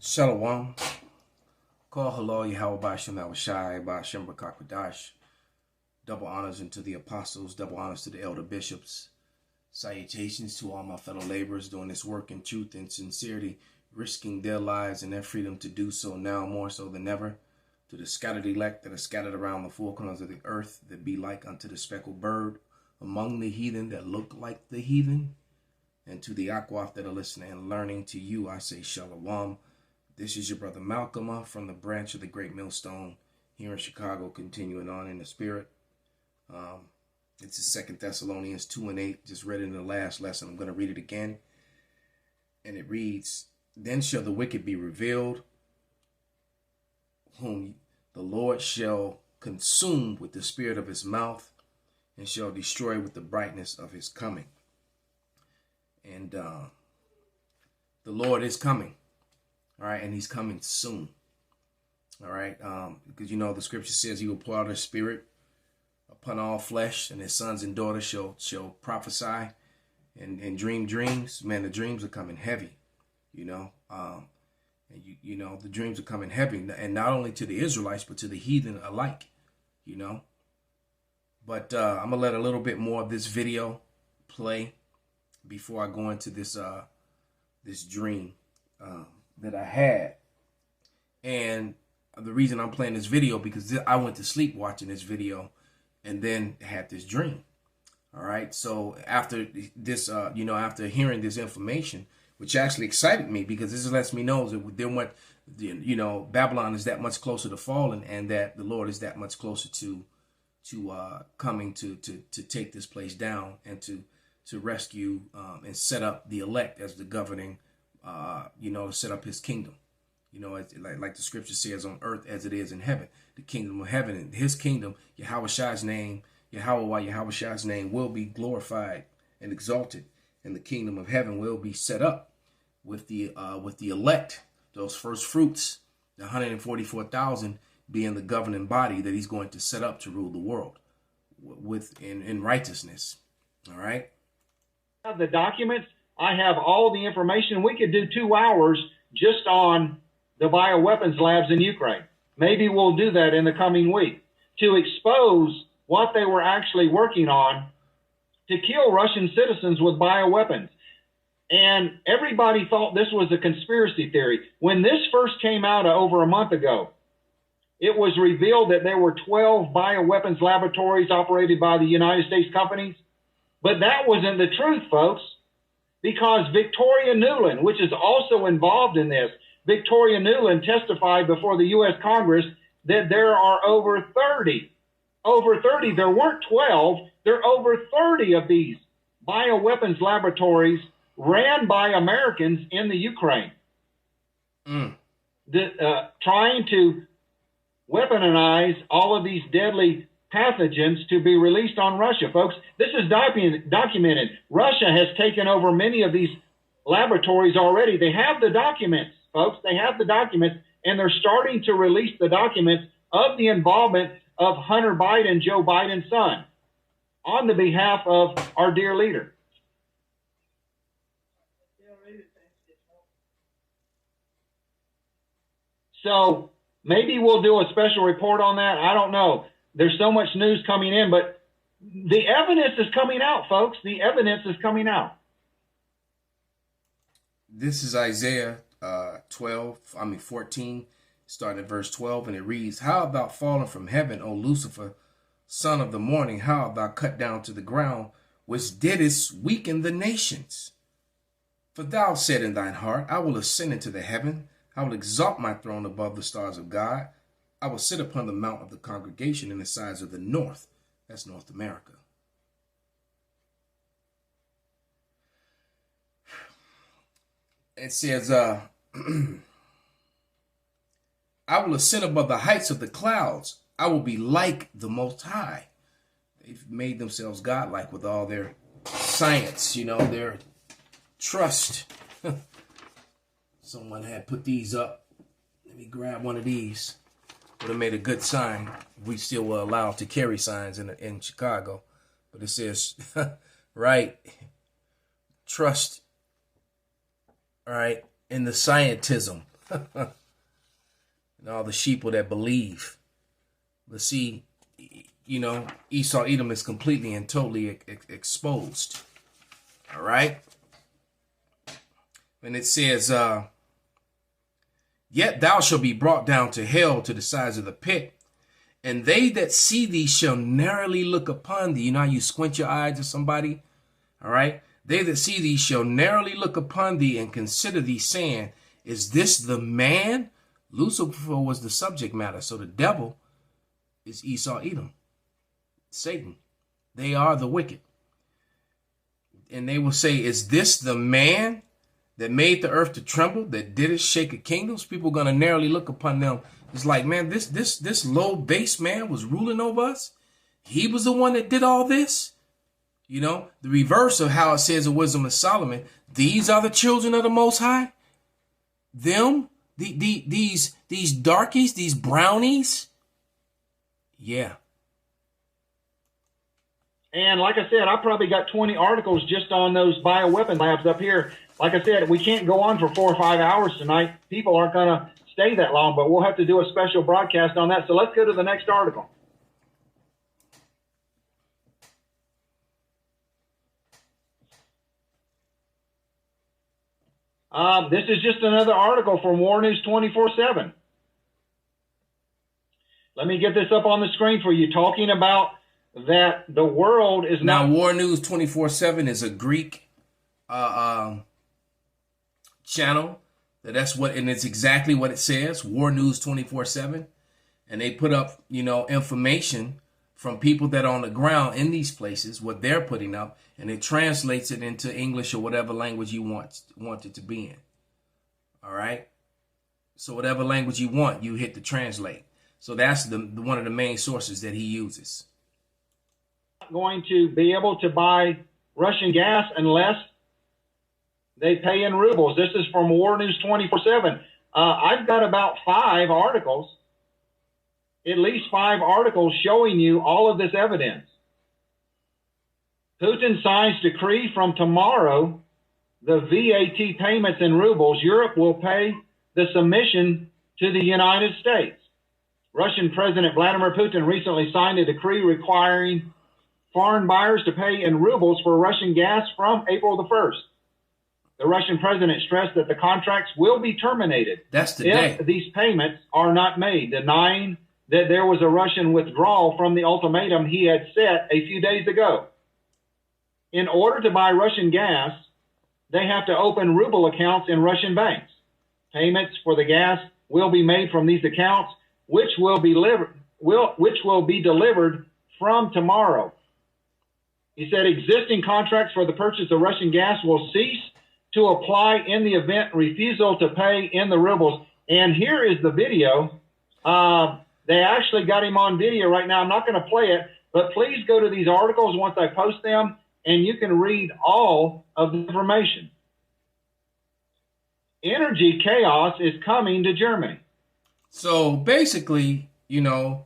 Shalom. Call hello, YAHAWASHI, Bashem Rakakadash. Double honors unto the apostles, double honors to the elder bishops. Salutations to all my fellow laborers doing this work in truth and sincerity, risking their lives and their freedom to do so now more so than ever. To the scattered elect that are scattered around the four corners of the earth, that be like unto the speckled bird among the heathen that look like the heathen. And to the Akwaf that are listening and learning, to you I say shalom. This is your brother Malcolm from the branch of the Great Millstone here in Chicago, continuing on in the spirit. It's the 2 Thessalonians 2:8, just read it in the last lesson. I'm going to read it again. And it reads, Then shall the wicked be revealed, whom the Lord shall consume with the spirit of his mouth, and shall destroy with the brightness of his coming. And the Lord is coming. All right, and he's coming soon. All right, because the scripture says he will pour out his spirit upon all flesh, and his sons and daughters shall prophesy and dream dreams. Man, the dreams are coming heavy, and the dreams are coming heavy, and not only to the Israelites but to the heathen alike, But I'm gonna let a little bit more of this video play before I go into this this dream that I had. And the reason I'm playing this video, because I went to sleep watching this video and then had this dream. All right. So after this, after hearing this information, which actually excited me, because this lets me know that Babylon is that much closer to falling, and that the Lord is that much closer to coming to take this place down, and to rescue and set up the elect as the governing, to set up his kingdom, like the scripture says, on earth as it is in heaven. The kingdom of heaven and his kingdom, YAHAWASHI's name, YAHAWASHI's name will be glorified and exalted, and the kingdom of heaven will be set up with the elect, those first fruits, the 144,000 being the governing body that he's going to set up to rule the world in righteousness. All right. I have the documents. I have all the information. We could do 2 hours just on the bioweapons labs in Ukraine. Maybe we'll do that in the coming week to expose what they were actually working on to kill Russian citizens with bioweapons. And everybody thought this was a conspiracy theory. When this first came out over a month ago, it was revealed that there were 12 bioweapons laboratories operated by the United States companies. But that wasn't the truth, folks, because Victoria Nuland, which is also involved in this, Victoria Nuland testified before the U.S. Congress that there are over 30. There weren't 12. There are over 30 of these bioweapons laboratories ran by Americans in the Ukraine, trying to weaponize all of these deadly pathogens to be released on Russia. Folks, this is documented. Russia has taken over many of these laboratories already. They have the documents, folks. They have the documents, and they're starting to release the documents of the involvement of Hunter Biden, Joe Biden's son, on the behalf of our dear leader. So maybe we'll do a special report on that. I don't know. There's so much news coming in, but the evidence is coming out, folks. The evidence is coming out. This is Isaiah 14, starting at verse 12, and it reads, How art thou fallen from heaven, O Lucifer, son of the morning? How art thou cut down to the ground, which didst weaken the nations? For thou said in thine heart, I will ascend into the heaven. I will exalt my throne above the stars of God. I will sit upon the mount of the congregation in the sides of the north. That's North America. It says, I will ascend above the heights of the clouds. I will be like the Most High. They've made themselves godlike with all their science, their trust. Someone had put these up. Let me grab one of these. Would have made a good sign. We still were allowed to carry signs in Chicago. But it says, right, trust, all right, in the scientism And all the sheeple that believe. But see, you know, Esau Edom is completely and totally exposed. All right. And it says, yet thou shalt be brought down to hell, to the sides of the pit, and they that see thee shall narrowly look upon thee. You know how you squint your eyes at somebody? All right. They that see thee shall narrowly look upon thee and consider thee, saying, is this the man? Lucifer was the subject matter. So the devil is Esau Edom, Satan. They are the wicked. And they will say, is this the man that made the earth to tremble, that did it shake of kingdoms? People are going to narrowly look upon them. It's like, man, this low base man was ruling over us. He was the one that did all this. You know, the reverse of how it says in Wisdom of Solomon, these are the children of the Most High. Them, these darkies, these brownies. Yeah. And like I said, I probably got 20 articles just on those bioweapon labs up here. Like I said, we can't go on for 4 or 5 hours tonight. People aren't going to stay that long, but we'll have to do a special broadcast on that. So let's go to the next article. This is just another article from War News 24/7. Let me get this up on the screen for you, talking about that the world is now. not... War News 24/7 is a Greek channel. That's what, and it's exactly what it says. War News 24/7, and they put up, you know, information from people that are on the ground in these places, what they're putting up, and it translates it into English or whatever language you want it to be in. All right. So whatever language you want, you hit the translate. So that's the one of the main sources that he uses. Going to be able to buy Russian gas unless they pay in rubles. This is from War News 24/7. I've got about 5 articles, at least 5 articles showing you all of this evidence. Putin signs decree from tomorrow, the VAT payments in rubles. Europe will pay the submission to the United States. Russian President Vladimir Putin recently signed a decree requiring foreign buyers to pay in rubles for Russian gas from April the 1st. The Russian president stressed that the contracts will be terminated if these payments are not made, denying that there was a Russian withdrawal from the ultimatum he had set a few days ago. In order to buy Russian gas, they have to open ruble accounts in Russian banks. Payments for the gas will be made from these accounts, which will be delivered from tomorrow. He said existing contracts for the purchase of Russian gas will cease to apply in the event refusal to pay in the rubles. And here is the video. They actually got him on video right now. I'm not going to play it, but please go to these articles once I post them, and you can read all of the information. Energy chaos is coming to Germany. So basically, you know,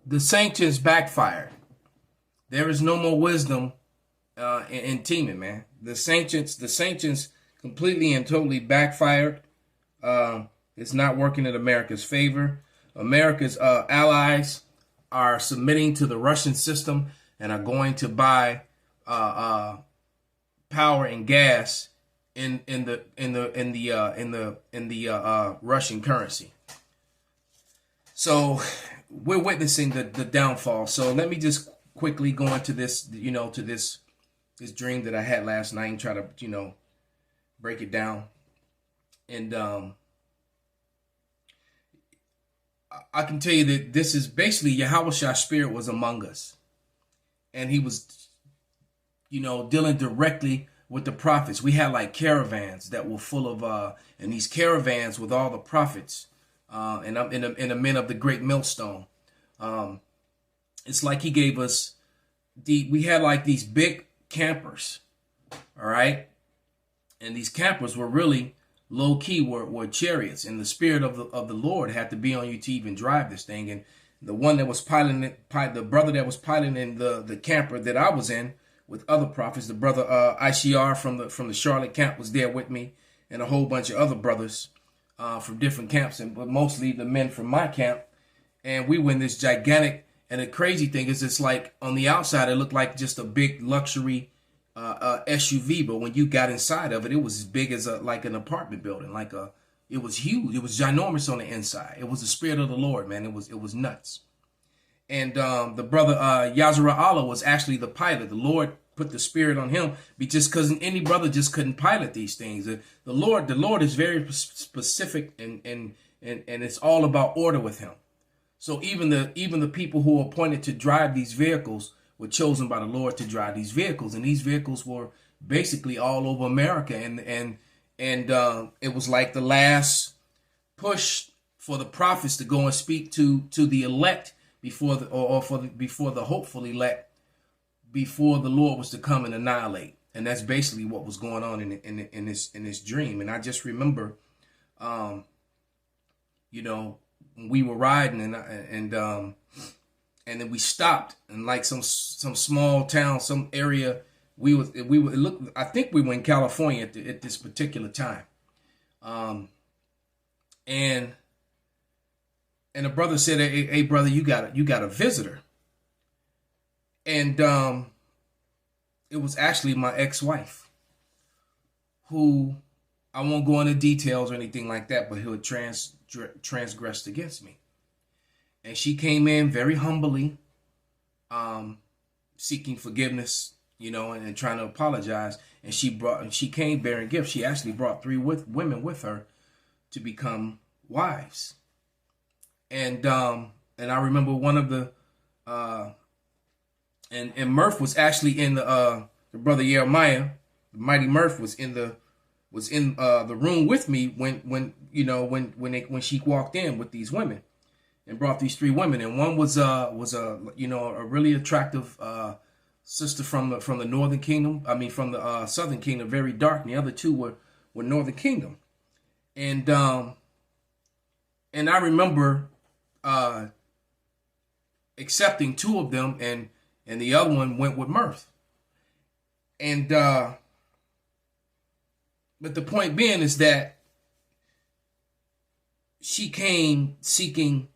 the sanctions backfired. There is no more wisdom in teaming, man. The sanctions completely and totally backfired. It's not working in America's favor. America's allies are submitting to the Russian system and are going to buy power and gas in the Russian currency. So we're witnessing the downfall. So let me just quickly go into this, you know, to this dream that I had last night and try to, you know, break it down. And I can tell you that this is basically YAHAWASHI's spirit was among us. And he was, you know, dealing directly with the prophets. We had like caravans that were full of, and these caravans with all the prophets, and I'm in the men of the great millstone. It's like he gave us we had like these big campers, all right? And these campers were really low key, were chariots, and the spirit of the Lord had to be on you to even drive this thing. And the one that was piloting it, the brother that was piloting the camper that I was in with other prophets, the brother ICR from the Charlotte camp was there with me, and a whole bunch of other brothers from different camps, but mostly the men from my camp. And we were in this gigantic, and the crazy thing is, it's like on the outside, it looked like just a big luxury SUV, but when you got inside of it, it was as big as like an apartment building. It was huge. It was ginormous on the inside. It was the Spirit of the Lord, man. It was nuts. And the brother Yazara Allah was actually the pilot. The Lord put the Spirit on him, just because any brother just couldn't pilot these things. The Lord is very specific, and it's all about order with him. So even the people who were appointed to drive these vehicles were chosen by the Lord to drive these vehicles, and these vehicles were basically all over America, and it was like the last push for the prophets to go and speak to the elect before the hopeful elect, before the Lord was to come and annihilate. And that's basically what was going on in this dream. And I just remember, we were riding, and then we stopped in like some small town, some area. I think we were in California at this particular time. And a brother said, hey brother, you got a visitor. And it was actually my ex-wife, who, I won't go into details or anything like that, but who had transgressed against me. And she came in very humbly, seeking forgiveness, and trying to apologize. And she came bearing gifts. She actually brought 3 women with her to become wives. And I remember one of the and Murph was actually in the brother Jeremiah, the mighty Murph was in the room with me when she walked in with these women and brought these 3 women. And one was a really attractive sister from the Northern Kingdom. I mean, from the Southern Kingdom, very dark. And the other 2 were Northern Kingdom. And I remember accepting 2 of them, and the other one went with Murph. And but the point being is that she came seeking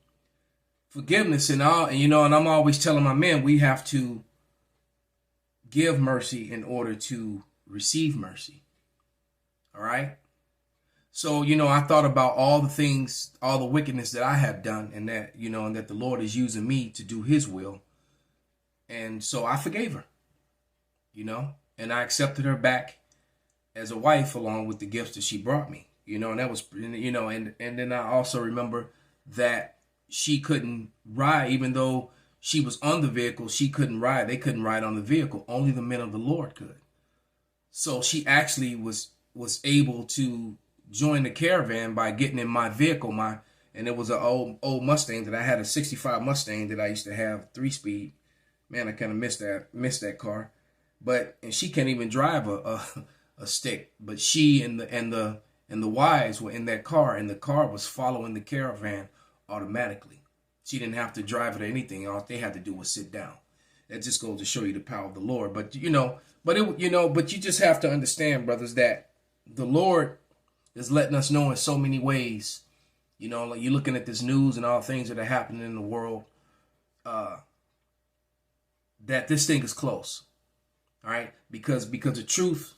forgiveness and all, and I'm always telling my men, we have to give mercy in order to receive mercy. All right. So, I thought about all the things, all the wickedness that I have done, and that, and that the Lord is using me to do his will. And so I forgave her, and I accepted her back as a wife, along with the gifts that she brought me, and that was, and then I also remember that she couldn't ride, even though she was on the vehicle, she couldn't ride. They couldn't ride on the vehicle. Only the men of the Lord could. So she actually was able to join the caravan by getting in my vehicle, and it was an old Mustang that I had, a 65 Mustang that I used to have, 3-speed. Man, I kind of missed that car. And she can't even drive a stick. But she and the wives were in that car, and the car was following the caravan automatically. She didn't have to drive it or anything. All they had to do was sit down. That just goes to show you the power of the Lord. But but you just have to understand, brothers, that the Lord is letting us know in so many ways. Like you're looking at this news and all things that are happening in the world, that this thing is close. All right, because the truth